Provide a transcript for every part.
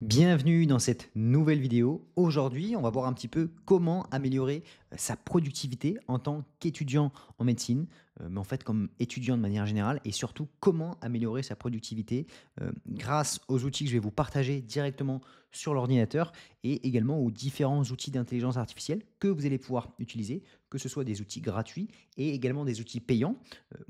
Bienvenue dans cette nouvelle vidéo. Aujourd'hui, on va voir un petit peu comment améliorer sa productivité en tant qu'étudiant en médecine, mais en fait comme étudiant de manière générale, et surtout comment améliorer sa productivité grâce aux outils que je vais vous partager directement sur l'ordinateur et également aux différents outils d'intelligence artificielle que vous allez pouvoir utiliser, que ce soit des outils gratuits et également des outils payants.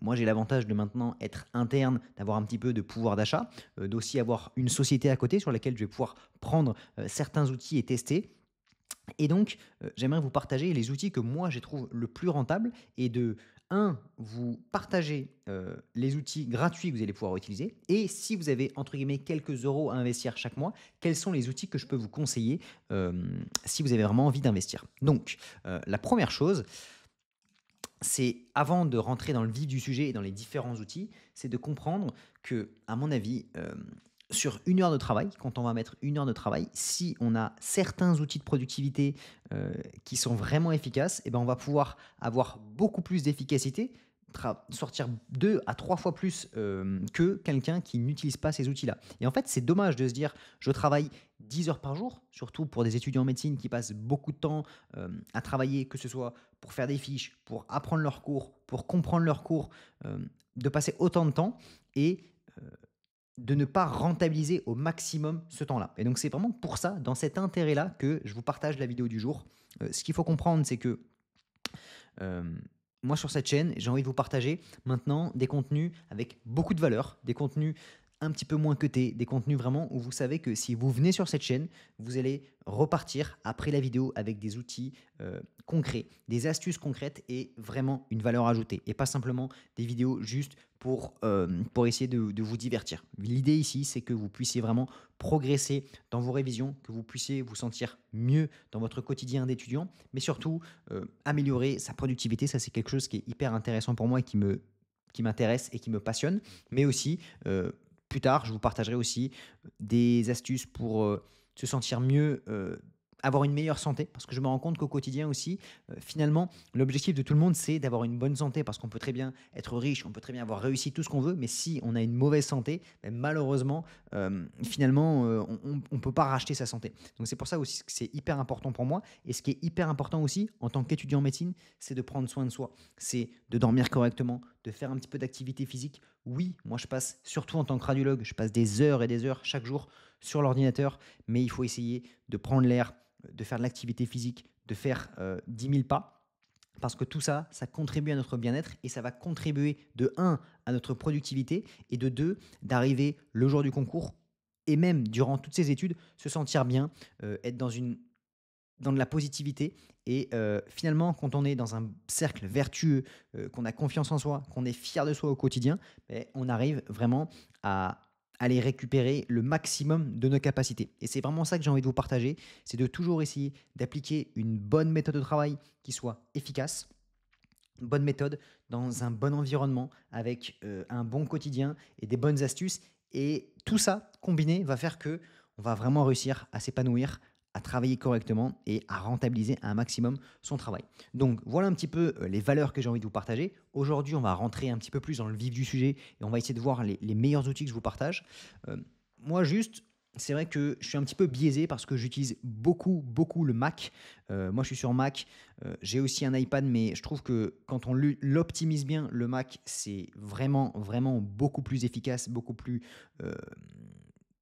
Moi, j'ai l'avantage de maintenant être interne, d'avoir un petit peu de pouvoir d'achat, d'aussi avoir une société à côté sur laquelle je vais pouvoir prendre certains outils et tester. Et donc, j'aimerais vous partager les outils que moi, je trouve le plus rentable et de un, vous partager les outils gratuits que vous allez pouvoir utiliser. Et si vous avez, entre guillemets, quelques euros à investir chaque mois, quels sont les outils que je peux vous conseiller si vous avez vraiment envie d'investir. Donc, la première chose, c'est avant de rentrer dans le vif du sujet et dans les différents outils, c'est de comprendre que, à mon avis, sur une heure de travail, quand on va mettre une heure de travail, si on a certains outils de productivité qui sont vraiment efficaces, et ben on va pouvoir avoir beaucoup plus d'efficacité, sortir 2 à 3 fois plus que quelqu'un qui n'utilise pas ces outils-là. Et en fait, c'est dommage de se dire, je travaille 10 heures par jour, surtout pour des étudiants en médecine qui passent beaucoup de temps à travailler, que ce soit pour faire des fiches, pour apprendre leurs cours, pour comprendre leurs cours, de passer autant de temps et de ne pas rentabiliser au maximum ce temps-là. Et donc c'est vraiment pour ça, dans cet intérêt-là, que je vous partage la vidéo du jour. Ce qu'il faut comprendre, c'est que moi sur cette chaîne, j'ai envie de vous partager maintenant des contenus avec beaucoup de valeur, des contenus un petit peu moins cotés, des contenus vraiment où vous savez que si vous venez sur cette chaîne, vous allez repartir après la vidéo avec des outils concrets, des astuces concrètes et vraiment une valeur ajoutée. Et pas simplement des vidéos juste pour essayer de vous divertir. L'idée ici, c'est que vous puissiez vraiment progresser dans vos révisions, que vous puissiez vous sentir mieux dans votre quotidien d'étudiant, mais surtout améliorer sa productivité. Ça, c'est quelque chose qui est hyper intéressant pour moi et qui m'intéresse et qui me passionne. Mais aussi, plus tard, je vous partagerai aussi des astuces pour se sentir mieux, avoir une meilleure santé. Parce que je me rends compte qu'au quotidien aussi, finalement, l'objectif de tout le monde, c'est d'avoir une bonne santé. Parce qu'on peut très bien être riche, on peut très bien avoir réussi tout ce qu'on veut. Mais si on a une mauvaise santé, ben, malheureusement, finalement, on ne peut pas racheter sa santé. Donc c'est pour ça aussi que c'est hyper important pour moi. Et ce qui est hyper important aussi, en tant qu'étudiant en médecine, c'est de prendre soin de soi. C'est de dormir correctement, de faire un petit peu d'activité physique. Oui, moi je passe, surtout en tant que radiologue, je passe des heures et des heures chaque jour sur l'ordinateur, mais il faut essayer de prendre l'air, de faire de l'activité physique, de faire 10 000 pas. Parce que tout ça, ça contribue à notre bien-être et ça va contribuer de un à notre productivité et de 2 d'arriver le jour du concours et même durant toutes ces études, se sentir bien, être dans de la positivité et finalement, quand on est dans un cercle vertueux, qu'on a confiance en soi, qu'on est fier de soi au quotidien, beh, on arrive vraiment à aller récupérer le maximum de nos capacités et c'est vraiment ça que j'ai envie de vous partager, c'est de toujours essayer d'appliquer une bonne méthode de travail qui soit efficace, une bonne méthode dans un bon environnement avec, un bon quotidien et des bonnes astuces et tout ça combiné va faire que on va vraiment réussir à s'épanouir, à travailler correctement et à rentabiliser un maximum son travail. Donc voilà un petit peu, les valeurs que j'ai envie de vous partager. Aujourd'hui, on va rentrer un petit peu plus dans le vif du sujet et on va essayer de voir les meilleurs outils que je vous partage. Moi juste, c'est vrai que je suis un petit peu biaisé parce que j'utilise beaucoup, beaucoup le Mac. Moi, je suis sur Mac. J'ai aussi un iPad, mais je trouve que quand on l'optimise bien, le Mac, c'est vraiment, vraiment beaucoup plus efficace, beaucoup plus, heu,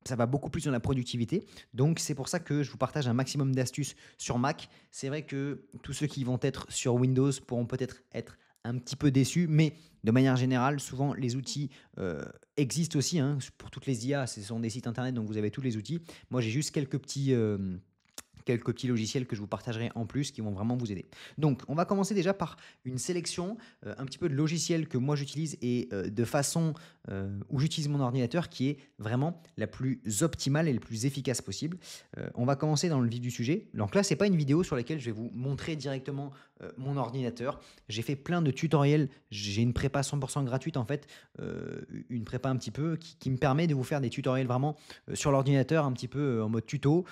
ça va beaucoup plus dans la productivité. Donc, c'est pour ça que je vous partage un maximum d'astuces sur Mac. C'est vrai que tous ceux qui vont être sur Windows pourront peut-être être un petit peu déçus, mais de manière générale, souvent les outils existent aussi hein, pour toutes les IA. Ce sont des sites internet, donc vous avez tous les outils. Moi, j'ai juste quelques petits logiciels que je vous partagerai en plus qui vont vraiment vous aider. Donc, on va commencer déjà par une sélection un petit peu de logiciels que moi j'utilise et de façon où j'utilise mon ordinateur qui est vraiment la plus optimale et la plus efficace possible. On va commencer dans le vif du sujet. Donc là, c'est pas une vidéo sur laquelle je vais vous montrer directement mon ordinateur. J'ai fait plein de tutoriels. J'ai une prépa 100% gratuite en fait, une prépa un petit peu qui me permet de vous faire des tutoriels vraiment sur l'ordinateur, un petit peu en mode tuto,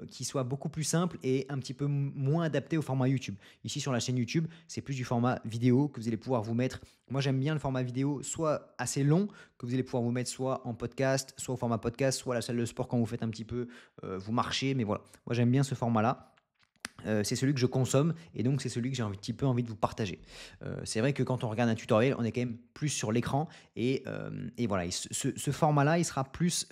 qui soit beaucoup plus simple et un petit peu moins adapté au format YouTube. Ici sur la chaîne YouTube, c'est plus du format vidéo que vous allez pouvoir vous mettre. Moi j'aime bien le format vidéo, soit assez long, que vous allez pouvoir vous mettre soit en podcast, soit au format podcast, soit à la salle de sport quand vous faites un petit peu, vous marchez. Mais voilà, moi j'aime bien ce format-là. C'est celui que je consomme et donc c'est celui que j'ai un petit peu envie de vous partager. C'est vrai que quand on regarde un tutoriel, on est quand même plus sur l'écran et voilà, et ce format-là, il sera plus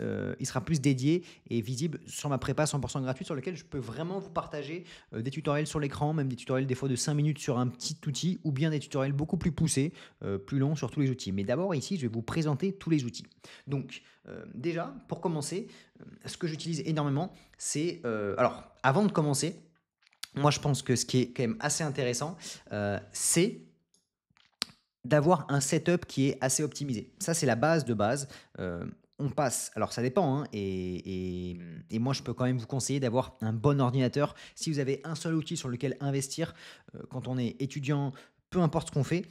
dédié et visible sur ma prépa 100% gratuite sur lequel je peux vraiment vous partager des tutoriels sur l'écran, même des tutoriels des fois de 5 minutes sur un petit outil ou bien des tutoriels beaucoup plus poussés, plus longs sur tous les outils. Mais d'abord ici, je vais vous présenter tous les outils. Donc déjà, pour commencer, ce que j'utilise énormément, c'est... alors, avant de commencer, moi, je pense que ce qui est quand même assez intéressant, c'est d'avoir un setup qui est assez optimisé. Ça, c'est la base de base. On passe, alors ça dépend, hein, et moi, je peux quand même vous conseiller d'avoir un bon ordinateur. Si vous avez un seul outil sur lequel investir, quand on est étudiant, peu importe ce qu'on fait,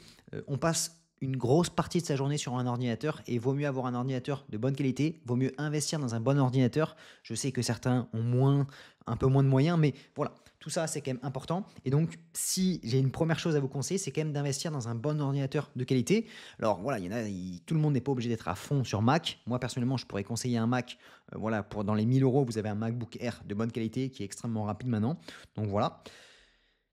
on passe une grosse partie de sa journée sur un ordinateur et vaut mieux avoir un ordinateur de bonne qualité, vaut mieux investir dans un bon ordinateur. Je sais que certains ont un peu moins de moyens, mais voilà, tout ça, c'est quand même important. Et donc, si j'ai une première chose à vous conseiller, c'est quand même d'investir dans un bon ordinateur de qualité. Alors voilà, tout le monde n'est pas obligé d'être à fond sur Mac. Moi, personnellement, je pourrais conseiller un Mac. Voilà, dans les 1000 euros, vous avez un MacBook Air de bonne qualité qui est extrêmement rapide maintenant. Donc voilà.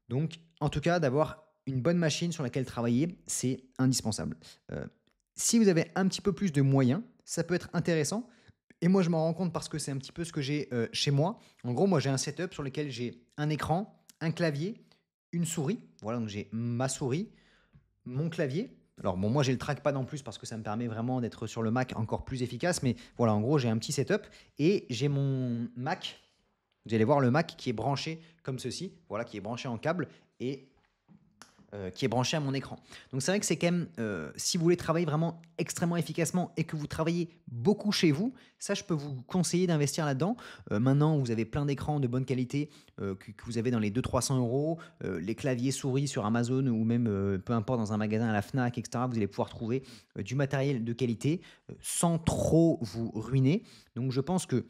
Donc, en tout cas, d'avoir une bonne machine sur laquelle travailler, c'est indispensable. Euh, Si vous avez un petit peu plus de moyens, ça peut être intéressant. Et moi, je m'en rends compte parce que c'est un petit peu ce que j'ai chez moi. En gros, moi, j'ai un setup sur lequel j'ai un écran, un clavier, une souris. Voilà, donc j'ai ma souris, mon clavier. Alors, bon, moi, j'ai le trackpad en plus parce que ça me permet vraiment d'être sur le Mac encore plus efficace. Mais voilà, en gros, j'ai un petit setup et j'ai mon Mac. Vous allez voir le Mac qui est branché comme ceci. Voilà, qui est branché en câble et qui est branché à mon écran. Donc c'est vrai que c'est quand même, si vous voulez travailler vraiment extrêmement efficacement et que vous travaillez beaucoup chez vous, ça je peux vous conseiller d'investir là-dedans. Maintenant, vous avez plein d'écrans de bonne qualité que vous avez dans les 200-300 euros, les claviers souris sur Amazon ou même peu importe dans un magasin à la Fnac, etc. Vous allez pouvoir trouver du matériel de qualité sans trop vous ruiner. Donc je pense que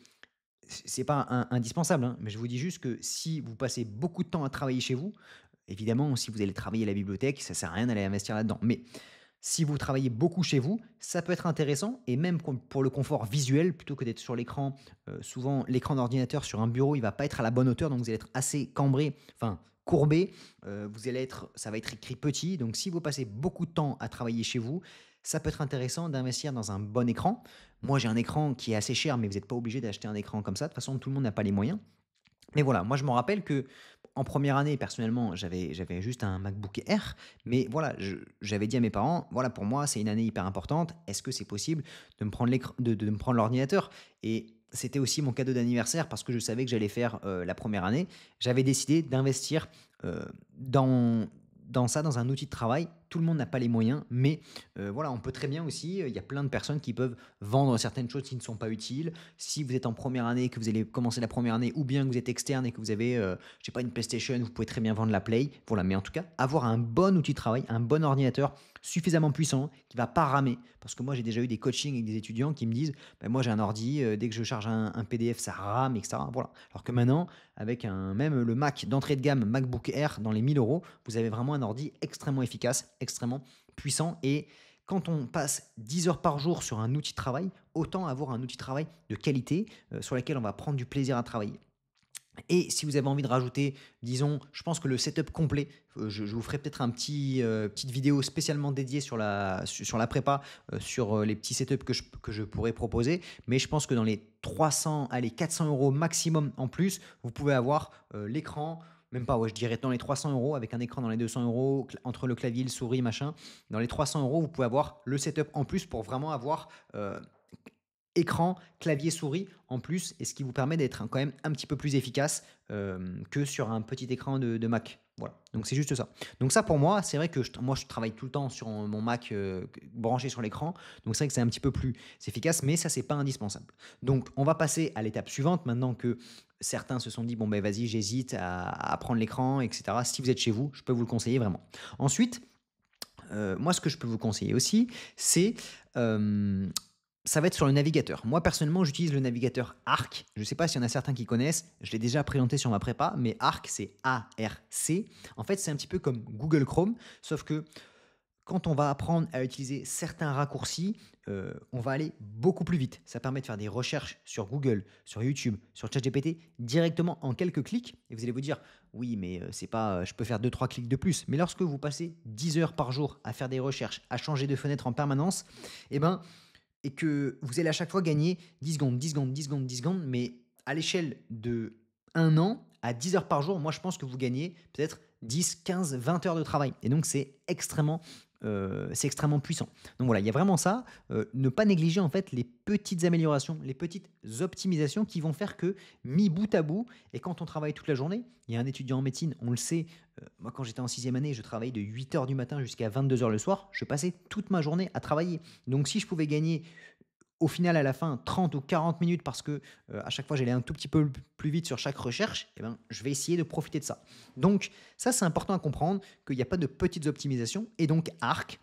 c'est pas indispensable, hein, mais je vous dis juste que si vous passez beaucoup de temps à travailler chez vous, évidemment, si vous allez travailler à la bibliothèque, ça sert à rien d'aller investir là-dedans. Mais si vous travaillez beaucoup chez vous, ça peut être intéressant et même pour le confort visuel, plutôt que d'être sur l'écran, souvent l'écran d'ordinateur sur un bureau, il va pas être à la bonne hauteur, donc vous allez être assez cambré, enfin courbé, ça va être écrit petit. Donc si vous passez beaucoup de temps à travailler chez vous, ça peut être intéressant d'investir dans un bon écran. Moi, j'ai un écran qui est assez cher, mais vous n'êtes pas obligé d'acheter un écran comme ça. De toute façon, tout le monde n'a pas les moyens. Mais voilà, moi je me rappelle que en première année, personnellement, j'avais juste un MacBook Air, mais voilà, j'avais dit à mes parents, voilà, pour moi, c'est une année hyper importante. Est-ce que c'est possible de me prendre de me prendre l'ordinateur? Et c'était aussi mon cadeau d'anniversaire parce que je savais que j'allais faire la première année. J'avais décidé d'investir dans ça, dans un outil de travail. Tout le monde n'a pas les moyens, mais voilà, on peut très bien aussi. Il y a plein de personnes qui peuvent vendre certaines choses qui ne sont pas utiles. Si vous êtes en première année, que vous allez commencer la première année, ou bien que vous êtes externe et que vous avez, je sais pas, une PlayStation, vous pouvez très bien vendre la Play. Voilà, mais en tout cas, avoir un bon outil de travail, un bon ordinateur suffisamment puissant, qui va pas ramer. Parce que moi, j'ai déjà eu des coachings avec des étudiants qui me disent, ben, moi j'ai un ordi, dès que je charge un PDF, ça rame, etc. Voilà. Alors que maintenant, avec même le Mac d'entrée de gamme, MacBook Air, dans les 1000 euros, vous avez vraiment un ordi extrêmement efficace, extrêmement puissant. Et quand on passe 10 heures par jour sur un outil de travail, autant avoir un outil de travail de qualité sur lequel on va prendre du plaisir à travailler. Et si vous avez envie de rajouter, disons, je pense que le setup complet, je vous ferai peut-être petite vidéo spécialement dédiée sur la prépa, sur les petits setups que je pourrais proposer. Mais je pense que dans les 300, allez, 400 euros maximum en plus, vous pouvez avoir l'écran, même pas, ouais, je dirais dans les 300 euros, avec un écran dans les 200 euros, entre le clavier, le souris, machin. Dans les 300 euros, vous pouvez avoir le setup en plus pour vraiment avoir écran, clavier, souris en plus, et ce qui vous permet d'être quand même un petit peu plus efficace que sur un petit écran de Mac. Voilà, donc c'est juste ça. Donc ça pour moi, c'est vrai que moi je travaille tout le temps sur mon Mac branché sur l'écran, donc c'est vrai que c'est un petit peu plus efficace, mais ça c'est pas indispensable. Donc on va passer à l'étape suivante maintenant que certains se sont dit bon ben vas-y j'hésite à prendre l'écran, etc. Si vous êtes chez vous, je peux vous le conseiller vraiment. Ensuite, moi ce que je peux vous conseiller aussi, c'est Ça va être sur le navigateur. Moi, personnellement, j'utilise le navigateur Arc. Je ne sais pas s'il y en a certains qui connaissent. Je l'ai déjà présenté sur ma prépa, mais Arc, c'est A-R-C. En fait, c'est un petit peu comme Google Chrome, sauf que quand on va apprendre à utiliser certains raccourcis, on va aller beaucoup plus vite. Ça permet de faire des recherches sur Google, sur YouTube, sur ChatGPT directement en quelques clics. Et vous allez vous dire, oui, mais c'est pas, je peux faire deux trois clics de plus. Mais lorsque vous passez 10 heures par jour à faire des recherches, à changer de fenêtre en permanence, eh ben, et que vous allez à chaque fois gagner 10 secondes, 10 secondes, 10 secondes, 10 secondes, mais à l'échelle de un an, à 10 heures par jour, moi je pense que vous gagnez peut-être 10, 15, 20 heures de travail. Et donc c'est extrêmement puissant. Donc voilà, il y a vraiment ça. Ne pas négliger en fait les petites améliorations, les petites optimisations qui vont faire que, mis bout à bout, et quand on travaille toute la journée, il y a un étudiant en médecine, on le sait, moi quand j'étais en sixième année, je travaillais de 8 heures du matin jusqu'à 22 heures le soir, je passais toute ma journée à travailler. Donc si je pouvais gagner au final, à la fin, 30 ou 40 minutes parce que à chaque fois, j'allais un tout petit peu plus vite sur chaque recherche, eh ben, je vais essayer de profiter de ça. Donc, ça, c'est important à comprendre qu'il n'y a pas de petites optimisations. Et donc, Arc,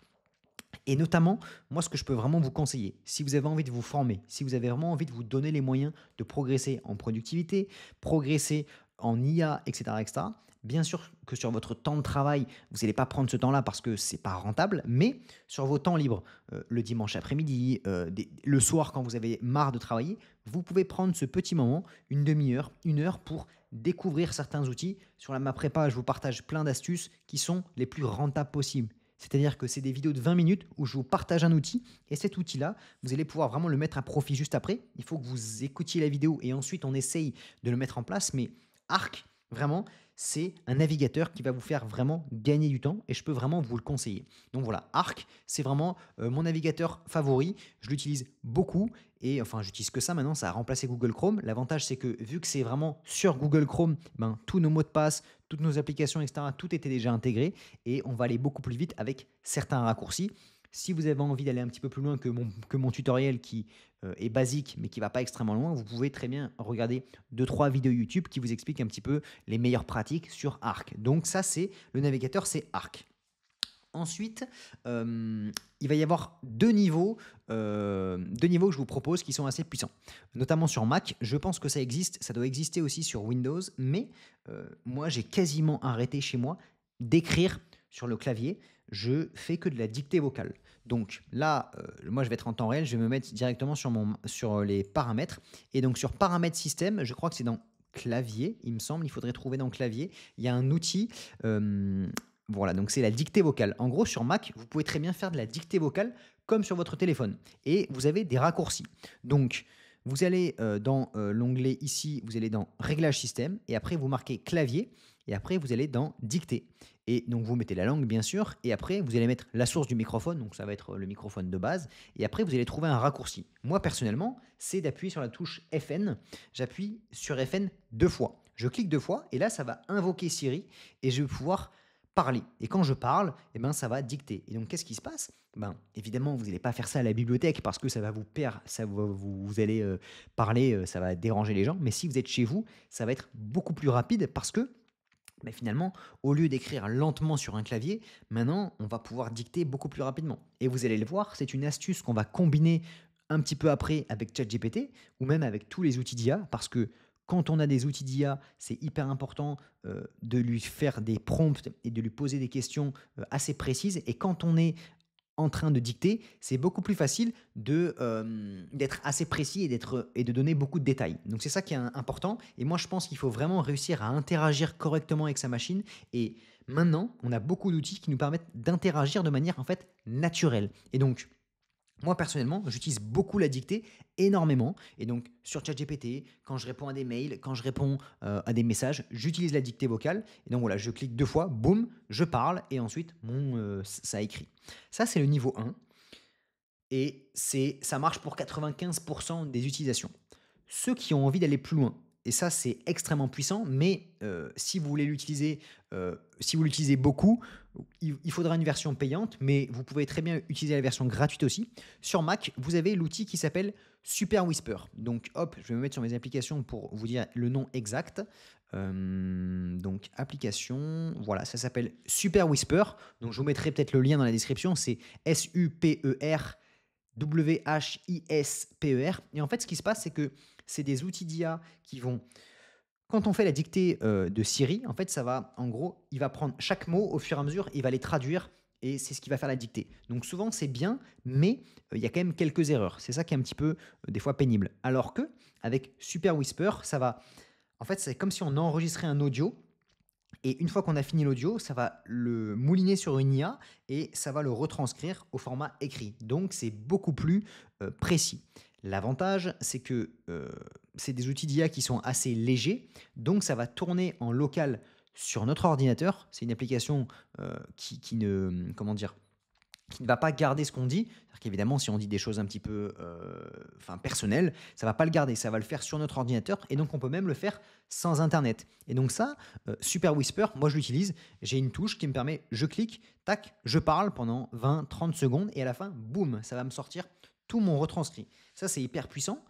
et notamment, moi, ce que je peux vraiment vous conseiller, si vous avez envie de vous former, si vous avez vraiment envie de vous donner les moyens de progresser en productivité, progresser en IA, etc., etc., bien sûr que sur votre temps de travail, vous n'allez pas prendre ce temps-là parce que c'est pas rentable, mais sur vos temps libres, le dimanche après-midi, le soir quand vous avez marre de travailler, vous pouvez prendre ce petit moment, une demi-heure, une heure pour découvrir certains outils. Sur ma prépa, je vous partage plein d'astuces qui sont les plus rentables possibles. C'est-à-dire que c'est des vidéos de 20 minutes où je vous partage un outil et cet outil-là, vous allez pouvoir vraiment le mettre à profit juste après. Il faut que vous écoutiez la vidéo et ensuite on essaye de le mettre en place. Mais Arc, vraiment, c'est un navigateur qui va vous faire vraiment gagner du temps et je peux vraiment vous le conseiller. Donc voilà, Arc, c'est vraiment mon navigateur favori. Je l'utilise beaucoup et enfin, j'utilise que ça maintenant. Ça a remplacé Google Chrome. L'avantage, c'est que vu que c'est vraiment sur Google Chrome, ben, tous nos mots de passe, toutes nos applications, etc., tout était déjà intégré et on va aller beaucoup plus vite avec certains raccourcis. Si vous avez envie d'aller un petit peu plus loin que mon tutoriel qui est basique mais qui ne va pas extrêmement loin, vous pouvez très bien regarder 2-3 vidéos YouTube qui vous expliquent un petit peu les meilleures pratiques sur Arc. Donc ça, c'est le navigateur, c'est Arc. Ensuite, il va y avoir deux niveaux que je vous propose qui sont assez puissants. Notamment sur Mac, je pense que ça existe, ça doit exister aussi sur Windows, mais moi j'ai quasiment arrêté chez moi d'écrire sur le clavier. Je fais que de la dictée vocale. Donc là, moi je vais être en temps réel, je vais me mettre directement sur les paramètres. Et donc sur paramètres système, je crois que c'est dans clavier, il me semble, il faudrait trouver dans clavier. Il y a un outil, voilà, donc c'est la dictée vocale. En gros, sur Mac, vous pouvez très bien faire de la dictée vocale comme sur votre téléphone. Et vous avez des raccourcis. Donc, vous allez dans l'onglet ici, vous allez dans Réglages système, et après vous marquez clavier, et après vous allez dans dictée. Et donc vous mettez la langue bien sûr, et après vous allez mettre la source du microphone, donc ça va être le microphone de base, et après vous allez trouver un raccourci. Moi personnellement, c'est d'appuyer sur la touche FN. J'appuie sur FN deux fois. Je clique deux fois, et là ça va invoquer Siri, et je vais pouvoir parler. Et quand je parle, eh ben, ça va dicter. Et donc, qu'est-ce qui se passe? Ben, évidemment, vous n'allez pas faire ça à la bibliothèque parce que ça va vous perdre, vous allez parler, ça va déranger les gens. Mais si vous êtes chez vous, ça va être beaucoup plus rapide parce que ben, finalement, au lieu d'écrire lentement sur un clavier, maintenant, on va pouvoir dicter beaucoup plus rapidement. Et vous allez le voir, c'est une astuce qu'on va combiner un petit peu après avec ChatGPT ou même avec tous les outils d'IA parce que quand on a des outils d'IA, c'est hyper important de lui faire des prompts et de lui poser des questions assez précises. Et quand on est en train de dicter, c'est beaucoup plus facile d'être assez précis et de donner beaucoup de détails. Donc c'est ça qui est important. Et moi, je pense qu'il faut vraiment réussir à interagir correctement avec sa machine. Et maintenant, on a beaucoup d'outils qui nous permettent d'interagir de manière en fait naturelle. Et donc, moi, personnellement, j'utilise beaucoup la dictée, énormément. Et donc, sur ChatGPT, quand je réponds à des mails, quand je réponds à des messages, j'utilise la dictée vocale. Et donc, voilà, je clique deux fois, boum, je parle, et ensuite, ça écrit. Ça, c'est le niveau 1. Et ça marche pour 95% des utilisations. Ceux qui ont envie d'aller plus loin, et ça c'est extrêmement puissant, mais si vous voulez l'utiliser, si vous l'utilisez beaucoup, il faudra une version payante, mais vous pouvez très bien utiliser la version gratuite aussi. Sur Mac, vous avez l'outil qui s'appelle Super Whisper. Donc hop, je vais me mettre sur mes applications pour vous dire le nom exact. Donc application, voilà, ça s'appelle Super Whisper. Donc je vous mettrai peut-être le lien dans la description, c'est SUPER WHISPER. Et en fait, ce qui se passe, c'est que c'est des outils d'IA qui vont quand on fait la dictée, de Siri, en fait, ça va en gros, il va prendre chaque mot au fur et à mesure, il va les traduire et c'est ce qui va faire la dictée. Donc souvent, c'est bien, mais il y a quand même quelques erreurs. C'est ça qui est un petit peu, des fois pénible. Alors que avec Super Whisper, ça va en fait, c'est comme si on enregistrait un audio et une fois qu'on a fini l'audio, ça va le mouliner sur une IA et ça va le retranscrire au format écrit. Donc c'est beaucoup plus précis. L'avantage, c'est que c'est des outils d'IA qui sont assez légers, donc ça va tourner en local sur notre ordinateur. C'est une application qui ne, comment dire, qui ne va pas garder ce qu'on dit. C'est-à-dire qu'évidemment, si on dit des choses un petit peu personnelles, ça ne va pas le garder, ça va le faire sur notre ordinateur et donc on peut même le faire sans Internet. Et donc ça, Super Whisper, moi je l'utilise, j'ai une touche qui me permet, je clique, tac, je parle pendant 20-30 secondes et à la fin, boum, ça va me sortir tout mon retranscrit. Ça, c'est hyper puissant.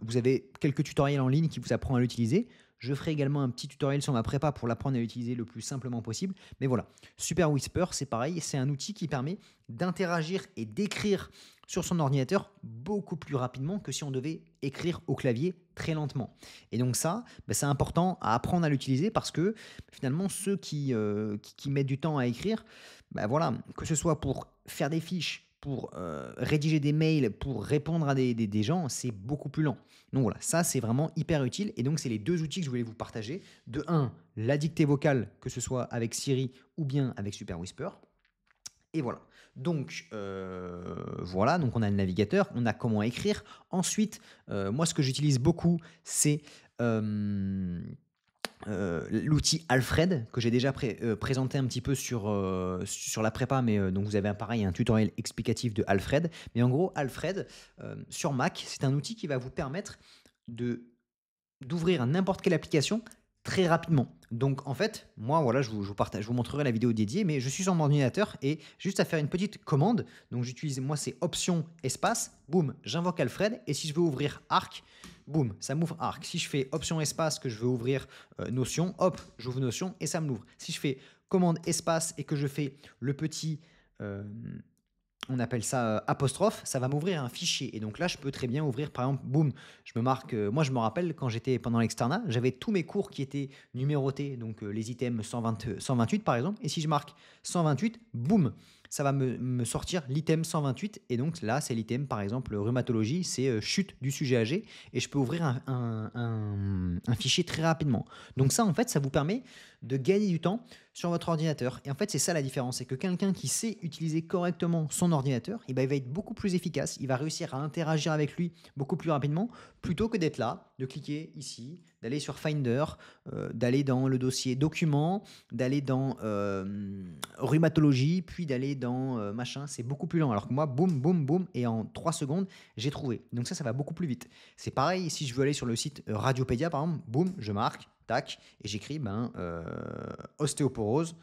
Vous avez quelques tutoriels en ligne qui vous apprennent à l'utiliser. Je ferai également un petit tutoriel sur ma prépa pour l'apprendre à l'utiliser le plus simplement possible. Mais voilà, Super Whisper, c'est pareil, c'est un outil qui permet d'interagir et d'écrire sur son ordinateur beaucoup plus rapidement que si on devait écrire au clavier très lentement. Et donc ça, c'est important à apprendre à l'utiliser parce que finalement, ceux qui mettent du temps à écrire, voilà, que ce soit pour faire des fiches, pour rédiger des mails, pour répondre à des gens, c'est beaucoup plus lent. Donc voilà, ça c'est vraiment hyper utile. Et donc c'est les deux outils que je voulais vous partager. De un, la dictée vocale, que ce soit avec Siri ou bien avec Super Whisper. Et voilà. Donc voilà, donc on a le navigateur, on a comment écrire. Ensuite, moi ce que j'utilise beaucoup, c'est l'outil Alfred que j'ai déjà présenté un petit peu sur la prépa, mais donc vous avez pareil un tutoriel explicatif de Alfred. Mais en gros, Alfred, sur Mac, c'est un outil qui va vous permettre de d'ouvrir n'importe quelle application très rapidement. Donc en fait, moi voilà, je vous montrerai la vidéo dédiée, mais je suis sur mon ordinateur et juste à faire une petite commande. Donc j'utilise, moi c'est option espace, boum, j'invoque Alfred et si je veux ouvrir Arc, boum, ça m'ouvre Arc. Si je fais option espace que je veux ouvrir Notion, hop, j'ouvre Notion et ça me l'ouvre. Si je fais commande espace et que je fais le petit euh, on appelle ça apostrophe, ça va m'ouvrir un fichier. Et donc là, je peux très bien ouvrir, par exemple, boum, je me marque, moi je me rappelle quand j'étais pendant l'externat, j'avais tous mes cours qui étaient numérotés, donc les items 120, 128 par exemple, et si je marque 128, boum, ça va me sortir l'item 128, et donc là, c'est l'item, par exemple, rhumatologie, c'est chute du sujet âgé, et je peux ouvrir un fichier très rapidement. Donc ça, en fait, ça vous permet de gagner du temps sur votre ordinateur. Et en fait, c'est ça la différence, c'est que quelqu'un qui sait utiliser correctement son ordinateur, il va être beaucoup plus efficace, il va réussir à interagir avec lui beaucoup plus rapidement, plutôt que d'être là, de cliquer ici, d'aller sur Finder, d'aller dans le dossier documents, d'aller dans rhumatologie, puis d'aller dans machin, c'est beaucoup plus lent. Alors que moi, boum, boum, boum, et en 3 secondes, j'ai trouvé. Donc ça va beaucoup plus vite. C'est pareil, si je veux aller sur le site Radiopédia, par exemple, boum, je marque, tac, et j'écris ostéoporose,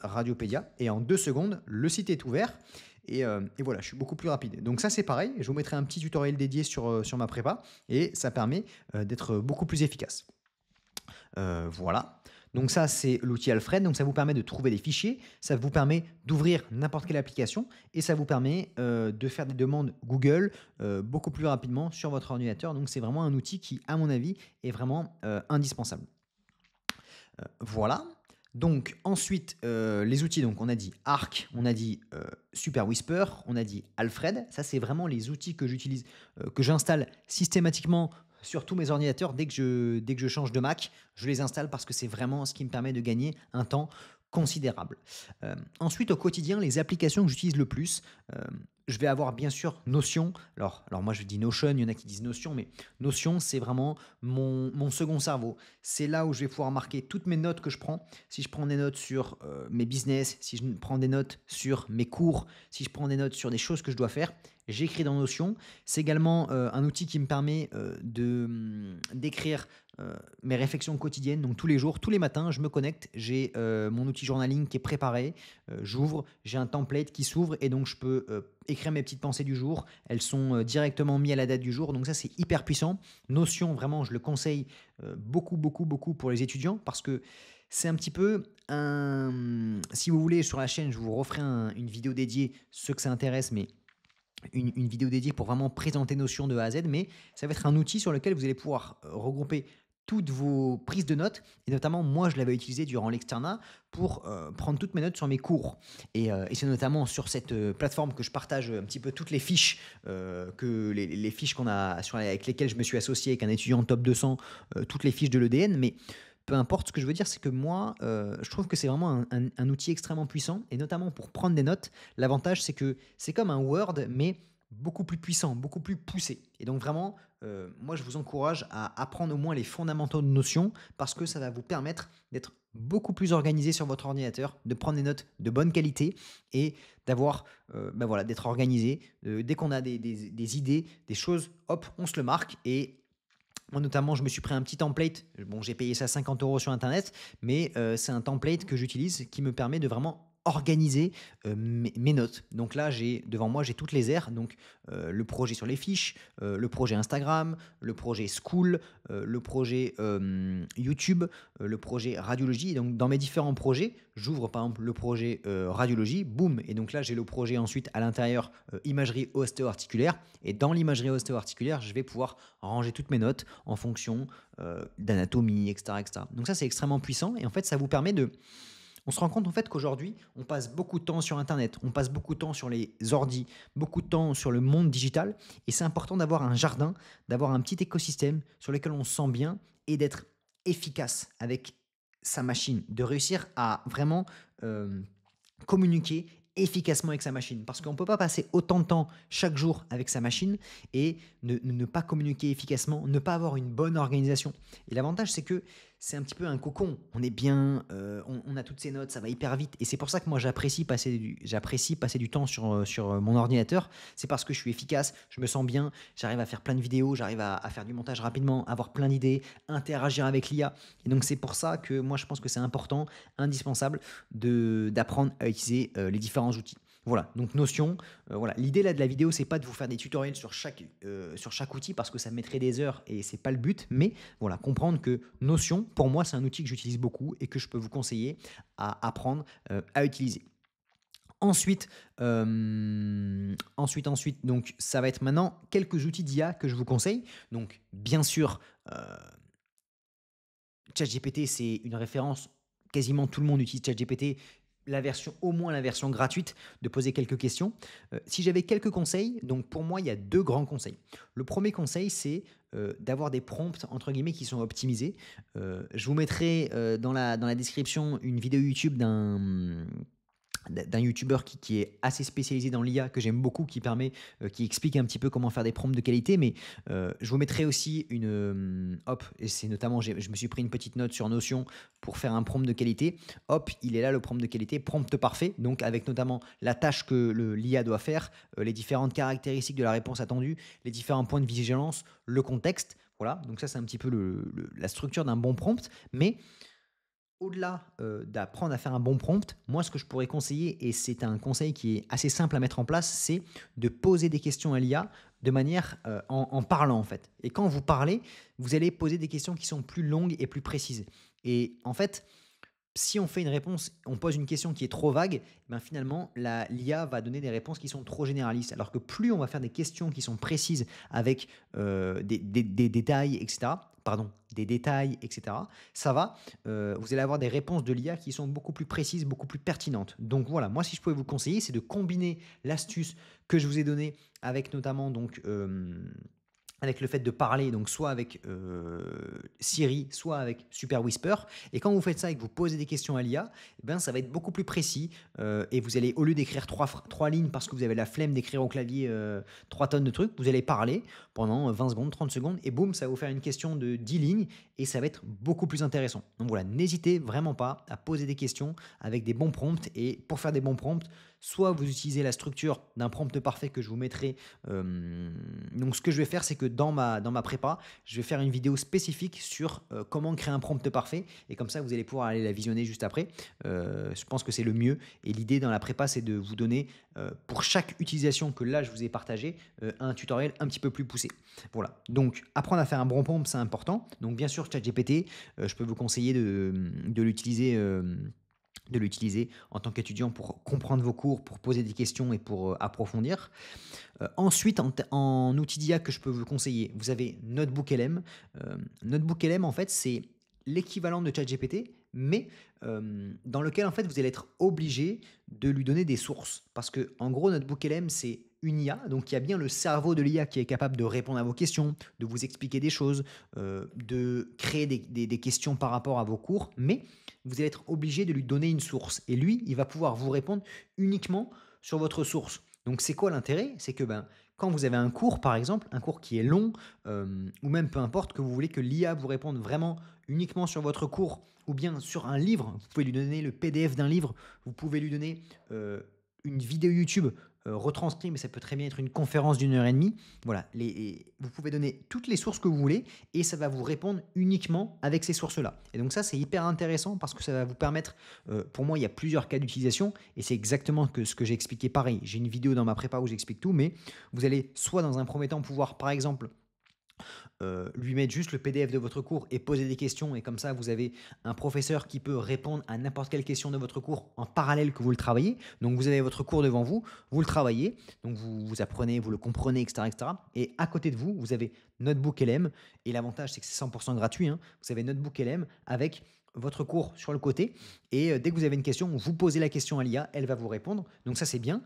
Radiopédia, et en 2 secondes, le site est ouvert, et voilà, je suis beaucoup plus rapide. Donc ça, c'est pareil, je vous mettrai un petit tutoriel dédié sur ma prépa, et ça permet d'être beaucoup plus efficace. Voilà. Donc ça, c'est l'outil Alfred. Donc ça vous permet de trouver des fichiers, ça vous permet d'ouvrir n'importe quelle application et ça vous permet de faire des demandes Google beaucoup plus rapidement sur votre ordinateur. Donc c'est vraiment un outil qui, à mon avis, est vraiment indispensable. Voilà. Donc ensuite, les outils, donc on a dit Arc, on a dit Super Whisper, on a dit Alfred. Ça, c'est vraiment les outils que j'utilise, que j'installe systématiquement sur tous mes ordinateurs. Dès que je change de Mac, je les installe parce que c'est vraiment ce qui me permet de gagner un temps considérable. Ensuite, au quotidien, les applications que j'utilise le plus, je vais avoir bien sûr Notion. Alors moi je dis Notion, il y en a qui disent Notion, mais Notion c'est vraiment mon second cerveau. C'est là où je vais pouvoir marquer toutes mes notes que je prends. Si je prends des notes sur mes business, si je prends des notes sur mes cours, si je prends des notes sur des choses que je dois faire, j'écris dans Notion. C'est également un outil qui me permet d'écrire mes réflexions quotidiennes. Donc tous les jours, tous les matins, je me connecte, j'ai mon outil journaling qui est préparé, j'ouvre, j'ai un template qui s'ouvre et donc je peux écrire mes petites pensées du jour. Elles sont directement mises à la date du jour, donc ça c'est hyper puissant. Notion, vraiment, je le conseille beaucoup, beaucoup, beaucoup pour les étudiants parce que c'est un petit peu un... Si vous voulez, sur la chaîne, je vous referai une vidéo dédiée, ceux que ça intéresse, mais une vidéo dédiée pour vraiment présenter Notion de A à Z, mais ça va être un outil sur lequel vous allez pouvoir regrouper toutes vos prises de notes. Et notamment, moi, je l'avais utilisé durant l'externat pour prendre toutes mes notes sur mes cours. Et c'est notamment sur cette plateforme que je partage un petit peu toutes les fiches, que les fiches qu'on a, avec lesquelles je me suis associé avec un étudiant top 200, toutes les fiches de l'EDN. Mais peu importe, ce que je veux dire, c'est que moi, je trouve que c'est vraiment un outil extrêmement puissant, et notamment pour prendre des notes. L'avantage, c'est que c'est comme un Word, mais beaucoup plus puissant, beaucoup plus poussé. Et donc vraiment, moi, je vous encourage à apprendre au moins les fondamentaux de Notion, parce que ça va vous permettre d'être beaucoup plus organisé sur votre ordinateur, de prendre des notes de bonne qualité et d'avoir, ben voilà, d'être organisé. Dès qu'on a des idées, des choses, hop, on se le marque. Et moi, notamment, je me suis pris un petit template. Bon, j'ai payé ça 50 € sur Internet, mais c'est un template que j'utilise qui me permet de vraiment organiser mes notes. Donc là, devant moi, j'ai toutes les aires. Donc le projet sur les fiches, le projet Instagram, le projet School, le projet YouTube, le projet Radiologie. Et donc dans mes différents projets, j'ouvre par exemple le projet Radiologie, boum. Et donc là, j'ai le projet ensuite à l'intérieur Imagerie ostéo-articulaire. Et dans l'imagerie ostéo-articulaire, je vais pouvoir ranger toutes mes notes en fonction d'anatomie, etc., etc. Donc ça, c'est extrêmement puissant. Et en fait, ça vous permet de... On se rend compte en fait qu'aujourd'hui, on passe beaucoup de temps sur Internet, on passe beaucoup de temps sur les ordis, beaucoup de temps sur le monde digital. Et c'est important d'avoir un jardin, d'avoir un petit écosystème sur lequel on se sent bien et d'être efficace avec sa machine, de réussir à vraiment euh, communiquer efficacement avec sa machine. Parce qu'on ne peut pas passer autant de temps chaque jour avec sa machine et ne pas communiquer efficacement, ne pas avoir une bonne organisation. Et l'avantage, c'est que c'est un petit peu un cocon. On est bien, on a toutes ces notes, ça va hyper vite. Et c'est pour ça que moi, j'apprécie passer du temps sur mon ordinateur. C'est parce que je suis efficace, je me sens bien, j'arrive à faire plein de vidéos, j'arrive à faire du montage rapidement, avoir plein d'idées, interagir avec l'IA. Et donc, c'est pour ça que moi, je pense que c'est important, indispensable d'apprendre à utiliser les différents outils. Voilà, donc Notion, voilà. L'idée là de la vidéo, c'est pas de vous faire des tutoriels sur chaque outil parce que ça mettrait des heures et c'est pas le but, mais voilà, comprendre que Notion, pour moi, c'est un outil que j'utilise beaucoup et que je peux vous conseiller à apprendre à utiliser. Ensuite, donc ça va être maintenant quelques outils d'IA que je vous conseille. Donc, bien sûr, ChatGPT, c'est une référence. Quasiment tout le monde utilise ChatGPT. Au moins la version gratuite, de poser quelques questions. Si j'avais quelques conseils, donc pour moi, il y a deux grands conseils. Le premier conseil, c'est d'avoir des prompts, entre guillemets, qui sont optimisés. Je vous mettrai dans la description une vidéo YouTube d'un youtubeur qui est assez spécialisé dans l'IA, que j'aime beaucoup, qui explique un petit peu comment faire des prompts de qualité. Mais je vous mettrai aussi hop, et c'est notamment, je me suis pris une petite note sur Notion pour faire un prompt de qualité. Hop, il est là le prompt de qualité, prompt parfait, donc avec notamment la tâche que l'IA doit faire, les différentes caractéristiques de la réponse attendue, les différents points de vigilance, le contexte. Voilà, donc ça c'est un petit peu la structure d'un bon prompt. Mais au-delà d'apprendre à faire un bon prompt, moi ce que je pourrais conseiller, et c'est un conseil qui est assez simple à mettre en place, c'est de poser des questions à l'IA de manière en parlant en fait. Et quand vous parlez, vous allez poser des questions qui sont plus longues et plus précises. Et en fait, si on fait une réponse, on pose une question qui est trop vague, ben finalement, l'IA va donner des réponses qui sont trop généralistes. Alors que plus on va faire des questions qui sont précises avec des détails, etc., pardon, des détails, etc., vous allez avoir des réponses de l'IA qui sont beaucoup plus précises, beaucoup plus pertinentes. Donc voilà, moi, si je pouvais vous conseiller, c'est de combiner l'astuce que je vous ai donnée avec notamment donc avec le fait de parler, donc soit avec Siri, soit avec Super Whisper. Et quand vous faites ça et que vous posez des questions à l'IA, eh ben, ça va être beaucoup plus précis. Et vous allez, au lieu d'écrire trois lignes parce que vous avez la flemme d'écrire au clavier 3 tonnes de trucs, vous allez parler pendant 20 secondes, 30 secondes, et boum, ça va vous faire une question de 10 lignes, et ça va être beaucoup plus intéressant. Donc voilà, n'hésitez vraiment pas à poser des questions avec des bons prompts. Et pour faire des bons prompts, soit vous utilisez la structure d'un prompt parfait que je vous mettrai. Donc ce que je vais faire, c'est que dans ma prépa, je vais faire une vidéo spécifique sur comment créer un prompt parfait. Et comme ça, vous allez pouvoir aller la visionner juste après. Je pense que c'est le mieux. Et l'idée dans la prépa, c'est de vous donner, pour chaque utilisation que là, je vous ai partagé, un tutoriel un petit peu plus poussé. Voilà. Donc apprendre à faire un bon prompt, c'est important. Donc bien sûr, ChatGPT, je peux vous conseiller de l'utiliser de l'utiliser en tant qu'étudiant pour comprendre vos cours, pour poser des questions et pour approfondir. Ensuite, en outil d'IA que je peux vous conseiller, vous avez Notebook LM. Notebook LM, en fait, c'est l'équivalent de ChatGPT, mais dans lequel, en fait, vous allez être obligé de lui donner des sources. Parce que, en gros, Notebook LM, c'est une IA, donc il y a bien le cerveau de l'IA qui est capable de répondre à vos questions, de vous expliquer des choses, de créer des questions par rapport à vos cours, mais vous allez être obligé de lui donner une source. Et lui, il va pouvoir vous répondre uniquement sur votre source. Donc c'est quoi l'intérêt? C'est que quand vous avez un cours, par exemple, un cours qui est long, ou même peu importe, que vous voulez que l'IA vous réponde vraiment uniquement sur votre cours, ou bien sur un livre, vous pouvez lui donner le PDF d'un livre, vous pouvez lui donner une vidéo YouTube retranscrite, mais ça peut très bien être une conférence d'1 heure et demie. Voilà, vous pouvez donner toutes les sources que vous voulez et ça va vous répondre uniquement avec ces sources-là. Et donc ça, c'est hyper intéressant parce que ça va vous permettre, pour moi, il y a plusieurs cas d'utilisation et c'est exactement ce que j'ai expliqué pareil. J'ai une vidéo dans ma prépa où j'explique tout, mais vous allez soit dans un premier temps pouvoir, par exemple, lui mettre juste le PDF de votre cours et poser des questions et comme ça vous avez un professeur qui peut répondre à n'importe quelle question de votre cours en parallèle que vous le travaillez. Donc vous avez votre cours devant vous, vous le travaillez, donc vous apprenez, vous le comprenez, etc., etc. Et à côté de vous, vous avez Notebook LM et l'avantage c'est que c'est 100% gratuit, hein. Vous avez Notebook LM avec votre cours sur le côté et dès que vous avez une question, vous posez la question à l'IA, elle va vous répondre. Donc ça c'est bien.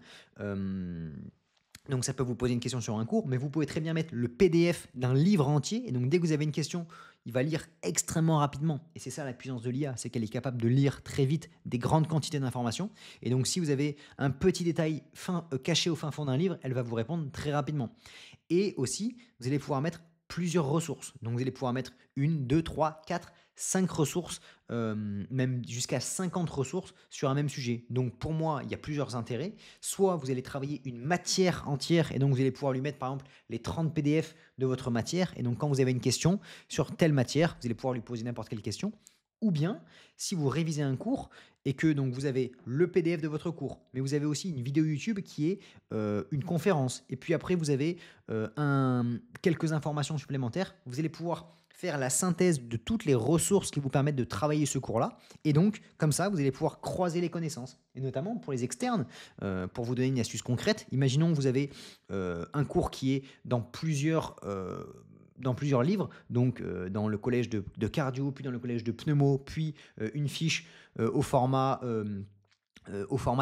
Donc ça peut vous poser une question sur un cours, mais vous pouvez très bien mettre le PDF d'un livre entier. Et donc dès que vous avez une question, il va lire extrêmement rapidement. Et c'est ça la puissance de l'IA, c'est qu'elle est capable de lire très vite des grandes quantités d'informations. Et donc si vous avez un petit détail caché au fin fond d'un livre, elle va vous répondre très rapidement. Et aussi, vous allez pouvoir mettre plusieurs ressources. Donc vous allez pouvoir mettre 1, 2, 3, 4, 5 ressources, même jusqu'à 50 ressources sur un même sujet. Donc pour moi, il y a plusieurs intérêts. Soit vous allez travailler une matière entière et donc vous allez pouvoir lui mettre par exemple les 30 PDF de votre matière. Et donc quand vous avez une question sur telle matière, vous allez pouvoir lui poser n'importe quelle question. Ou bien, si vous révisez un cours et que donc vous avez le PDF de votre cours, mais vous avez aussi une vidéo YouTube qui est une conférence, et puis après vous avez quelques informations supplémentaires, vous allez pouvoir faire la synthèse de toutes les ressources qui vous permettent de travailler ce cours-là. Et donc, comme ça, vous allez pouvoir croiser les connaissances. Et notamment pour les externes, pour vous donner une astuce concrète, imaginons que vous avez un cours qui est dans plusieurs livres, donc dans le collège de cardio, puis dans le collège de pneumo, puis une fiche au format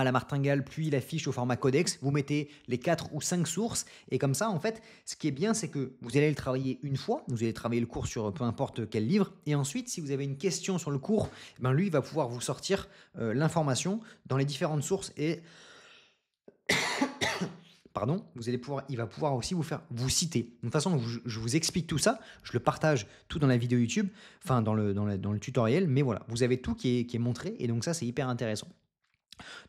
la martingale, puis la fiche au format codex, vous mettez les 4 ou 5 sources, et comme ça, en fait, ce qui est bien, c'est que vous allez le travailler une fois, vous allez travailler le cours sur peu importe quel livre, et ensuite, si vous avez une question sur le cours, lui, il va pouvoir vous sortir l'information dans les différentes sources, et pardon, il va pouvoir aussi vous citer. De toute façon, je vous explique tout ça, je le partage tout dans la vidéo YouTube, enfin dans le tutoriel, mais voilà, vous avez tout qui est montré, et donc ça, c'est hyper intéressant.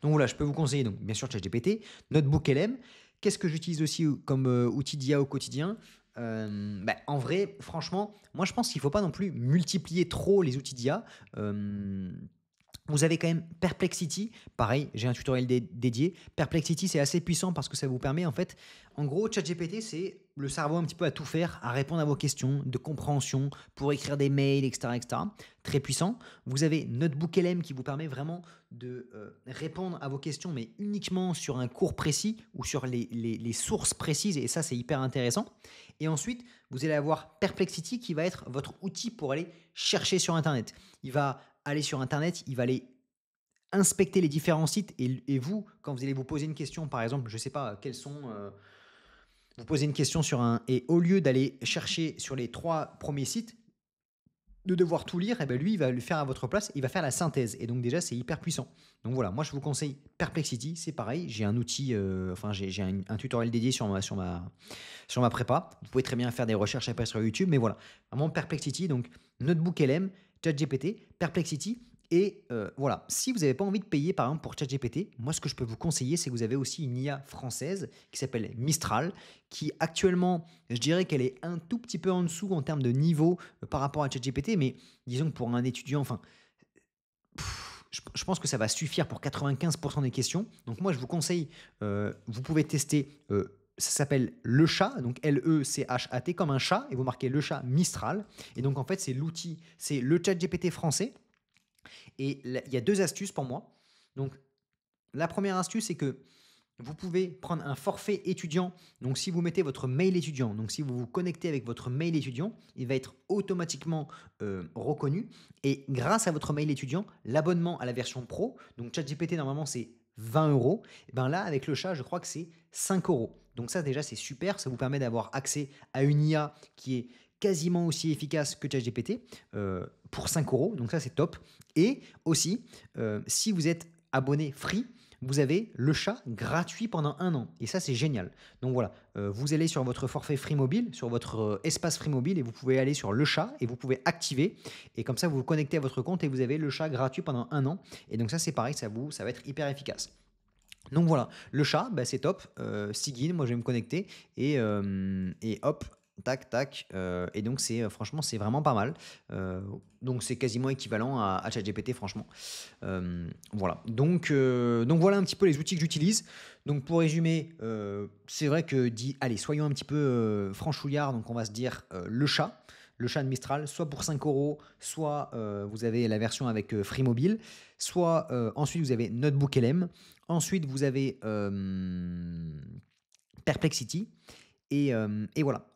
Donc voilà, je peux vous conseiller, donc bien sûr ChatGPT, Notebook LM. Qu'est-ce que j'utilise aussi comme outil d'IA au quotidien? En vrai, franchement, moi je pense qu'il ne faut pas non plus multiplier trop les outils d'IA. Vous avez quand même Perplexity, pareil, j'ai un tutoriel dédié. Perplexity, c'est assez puissant parce que ça vous permet, en fait, en gros, ChatGPT, c'est le cerveau un petit peu à tout faire, à répondre à vos questions de compréhension, pour écrire des mails, etc., etc. Très puissant. Vous avez Notebook LM qui vous permet vraiment de répondre à vos questions, mais uniquement sur un cours précis ou sur les sources précises, et ça, c'est hyper intéressant. Et ensuite, vous allez avoir Perplexity qui va être votre outil pour aller chercher sur Internet. Il va aller sur Internet, il va aller inspecter les différents sites et vous, quand vous allez vous poser une question, par exemple, je ne sais pas, vous posez une question sur et au lieu d'aller chercher sur les 3 premiers sites, de devoir tout lire, et ben lui, il va le faire à votre place, il va faire la synthèse. Et donc déjà, c'est hyper puissant. Donc voilà, moi je vous conseille Perplexity, c'est pareil, j'ai un outil, j'ai un tutoriel dédié sur ma prépa. Vous pouvez très bien faire des recherches après sur YouTube, mais voilà, vraiment Perplexity, donc Notebook LM, ChatGPT, Perplexity. Et voilà, si vous n'avez pas envie de payer par exemple pour ChatGPT, moi ce que je peux vous conseiller, c'est que vous avez aussi une IA française qui s'appelle Mistral, qui actuellement, je dirais qu'elle est un tout petit peu en dessous en termes de niveau par rapport à ChatGPT, mais disons que pour un étudiant, enfin, je pense que ça va suffire pour 95% des questions. Donc moi je vous conseille, vous pouvez tester, ça s'appelle Le Chat, donc Lechat, comme un chat, et vous marquez Le Chat Mistral. Et donc en fait c'est l'outil, c'est le ChatGPT français. Et il y a 2 astuces pour moi. Donc la première astuce, c'est que vous pouvez prendre un forfait étudiant. Donc, si vous mettez votre mail étudiant, donc si vous vous connectez avec votre mail étudiant, il va être automatiquement reconnu. Et grâce à votre mail étudiant, l'abonnement à la version pro, donc ChatGPT, normalement, c'est 20 euros. Et ben là, avec le chat, je crois que c'est 5 euros. Donc, ça, déjà, c'est super. Ça vous permet d'avoir accès à une IA qui est quasiment aussi efficace que ChatGPT pour 5 euros. Donc, ça, c'est top. Et aussi, si vous êtes abonné free, vous avez le chat gratuit pendant 1 an. Et ça, c'est génial. Donc voilà, vous allez sur votre forfait Free Mobile, sur votre espace Free Mobile, et vous pouvez aller sur le chat et vous pouvez activer. Et comme ça, vous vous connectez à votre compte et vous avez le chat gratuit pendant 1 an. Et donc ça, c'est pareil, ça va être hyper efficace. Donc voilà, le chat, bah, c'est top. Sigin, moi je vais me connecter et hop, tac, tac. Et donc franchement, c'est vraiment pas mal. Donc c'est quasiment équivalent à ChatGPT, franchement. Voilà. Donc voilà un petit peu les outils que j'utilise. Donc pour résumer, c'est vrai que allez, soyons un petit peu franchouillards. Donc on va se dire le chat de Mistral, soit pour 5 euros, soit vous avez la version avec Free Mobile, soit ensuite vous avez Notebook LM. Ensuite, vous avez Perplexity. Et voilà.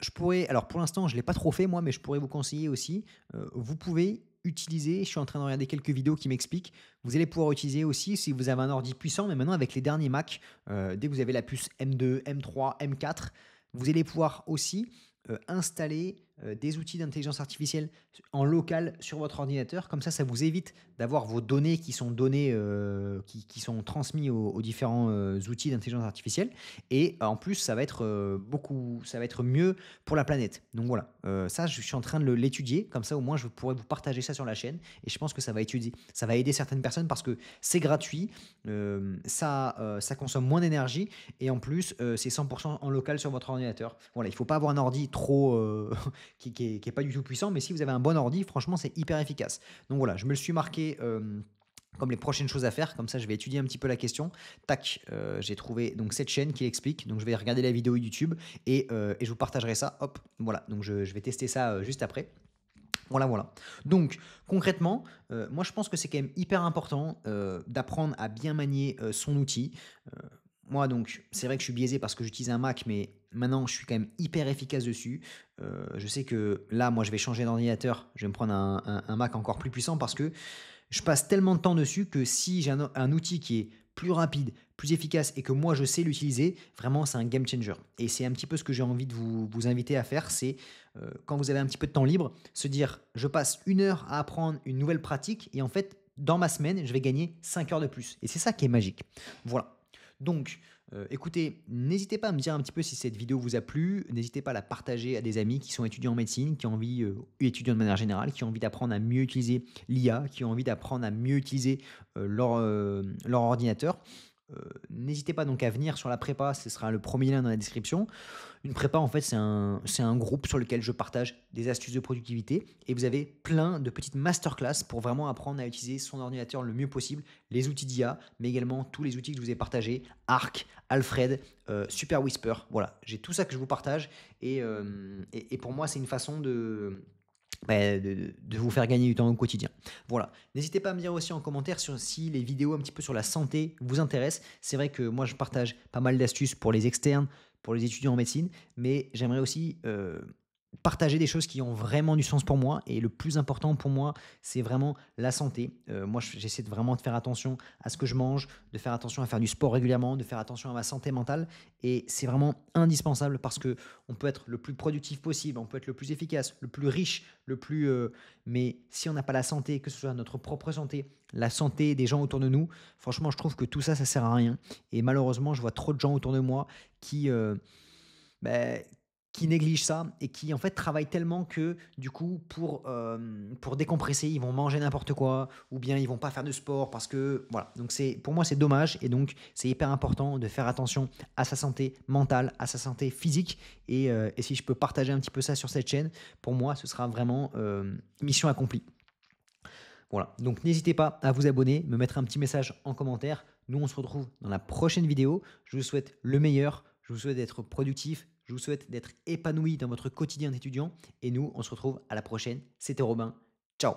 Alors pour l'instant, je ne l'ai pas trop fait moi, mais je pourrais vous conseiller aussi. Vous pouvez utiliser, je suis en train de regarder quelques vidéos qui m'expliquent, vous allez pouvoir utiliser aussi si vous avez un ordi puissant, mais maintenant avec les derniers Mac, dès que vous avez la puce M2, M3, M4, vous allez pouvoir aussi installer des outils d'intelligence artificielle en local sur votre ordinateur. Comme ça vous évite d'avoir vos données qui sont qui sont transmises aux différents outils d'intelligence artificielle. Et en plus, ça va être mieux pour la planète. Donc voilà, ça, je suis en train de l'étudier. Comme ça, au moins, je pourrais vous partager ça sur la chaîne. Et je pense que ça va aider certaines personnes parce que c'est gratuit, ça consomme moins d'énergie et en plus, c'est 100% en local sur votre ordinateur. Voilà, il ne faut pas avoir un ordi trop qui est pas du tout puissant, mais si vous avez un bon ordi, franchement, c'est hyper efficace. Donc voilà, je me le suis marqué comme les prochaines choses à faire, comme ça je vais étudier un petit peu la question. Tac, j'ai trouvé donc cette chaîne qui explique, donc je vais regarder la vidéo YouTube et je vous partagerai ça. Hop, voilà, donc je vais tester ça juste après. Voilà, voilà. Donc, concrètement, moi je pense que c'est quand même hyper important d'apprendre à bien manier son outil. Euh, Moi, donc, c'est vrai que je suis biaisé parce que j'utilise un Mac, mais maintenant je suis quand même hyper efficace dessus. Je sais que là, moi je vais changer d'ordinateur, je vais me prendre un Mac encore plus puissant parce que je passe tellement de temps dessus que si j'ai un outil qui est plus rapide, plus efficace et que moi je sais l'utiliser, vraiment c'est un game changer. Et c'est un petit peu ce que j'ai envie de vous inviter à faire, c'est quand vous avez un petit peu de temps libre, se dire je passe 1 heure à apprendre une nouvelle pratique et en fait dans ma semaine je vais gagner 5 heures de plus. Et c'est ça qui est magique. Voilà. Donc, écoutez, n'hésitez pas à me dire un petit peu si cette vidéo vous a plu. N'hésitez pas à la partager à des amis qui sont étudiants en médecine, qui ont envie, étudiants de manière générale, qui ont envie d'apprendre à mieux utiliser l'IA, qui ont envie d'apprendre à mieux utiliser leur ordinateur. N'hésitez pas donc à venir sur la prépa, ce sera le premier lien dans la description. Une prépa, en fait, c'est un groupe sur lequel je partage des astuces de productivité et vous avez plein de petites masterclass pour vraiment apprendre à utiliser son ordinateur le mieux possible, les outils d'IA, mais également tous les outils que je vous ai partagés, Arc, Alfred, Super Whisper. Voilà, j'ai tout ça que je vous partage et pour moi, c'est une façon de vous faire gagner du temps au quotidien. Voilà. N'hésitez pas à me dire aussi en commentaire si les vidéos un petit peu sur la santé vous intéressent. C'est vrai que moi, je partage pas mal d'astuces pour les externes, pour les étudiants en médecine, mais j'aimerais aussi partager des choses qui ont vraiment du sens pour moi. Et le plus important pour moi, c'est vraiment la santé. Moi, j'essaie vraiment de faire attention à ce que je mange, de faire attention à faire du sport régulièrement, de faire attention à ma santé mentale. Et c'est vraiment indispensable parce que on peut être le plus productif possible, on peut être le plus efficace, le plus riche, mais si on n'a pas la santé, que ce soit notre propre santé, la santé des gens autour de nous, franchement, je trouve que tout ça, ça sert à rien. Et malheureusement, je vois trop de gens autour de moi qui, bah, qui négligent ça et qui en fait travaillent tellement que du coup pour décompresser ils vont manger n'importe quoi ou bien ils vont pas faire de sport parce que voilà, donc pour moi c'est dommage et donc c'est hyper important de faire attention à sa santé mentale, à sa santé physique et si je peux partager un petit peu ça sur cette chaîne, pour moi ce sera vraiment mission accomplie. Voilà, donc n'hésitez pas à vous abonner, me mettre un petit message en commentaire. Nous, on se retrouve dans la prochaine vidéo. Je vous souhaite le meilleur, je vous souhaite d'être productif, je vous souhaite d'être épanoui dans votre quotidien d'étudiant. Et nous, on se retrouve à la prochaine. C'était Robin. Ciao.